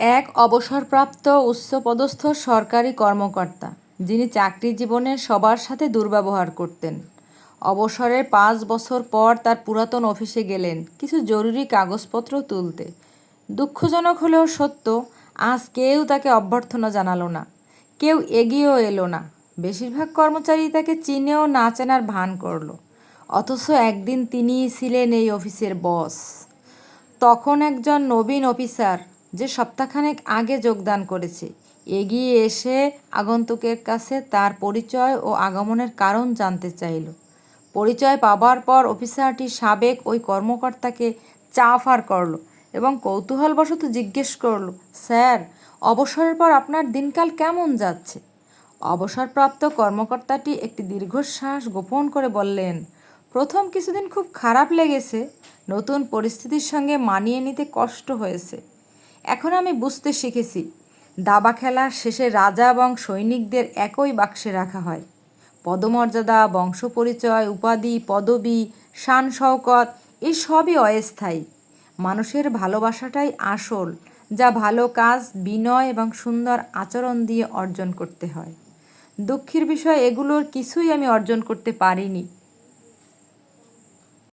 এক অবসরপ্রাপ্ত উচ্চপদস্থ সরকারি কর্মকর্তা, যিনি চাকরি জীবনে সবার সাথে দুর্ব্যবহার করতেন, অবসরের 5 বছর পর তার পুরাতন অফিসে গেলেন কিছু জরুরি কাগজপত্র তুলতে। দুঃখজনক হলেও সত্য, আজ কেউ তাকে অভ্যর্থনা জানালো না, কেউ এগিয়েও এলো না। বেশিরভাগ কর্মচারী তাকে চিনেও না চেনার ভান করলো, অথচ একদিন তিনিই ছিলেন এই অফিসের বস। তখন একজন নবীন অফিসার, যে সপ্তাহখানেক আগে যোগদান করেছে, এগিয়ে এসে আগন্তুকের কাছে তার পরিচয় ও আগমনের কারণ জানতে চাইল। পরিচয় পাবার পর অফিসারটি সাবেক ওই কর্মকর্তাকে চাফার করল এবং কৌতূহলবশত জিজ্ঞেস করল, স্যার, অবসরের পর আপনার দিনকাল কেমন যাচ্ছে? অবসরপ্রাপ্ত কর্মকর্তাটি একটি দীর্ঘশ্বাস গোপন করে বললেন, প্রথম কিছুদিন খুব খারাপ লেগেছে, নতুন পরিস্থিতির সঙ্গে মানিয়ে নিতে কষ্ট হয়েছে। এখন আমি বুঝতে শিখেছি, দাবা খেলার শেষে রাজা এবং সৈনিকদের একই বাক্সে রাখা হয়। পদমর্যাদা, বংশপরিচয়, উপাধি, পদবি, শান শওকত, এই সবই অস্থায়ী। মানুষের ভালোবাসাটাই আসল, যা ভালো কাজ, বিনয় এবং সুন্দর আচরণ দিয়ে অর্জন করতে হয়। দুঃখের বিষয়, এগুলোর কিছুই আমি অর্জন করতে পারিনি।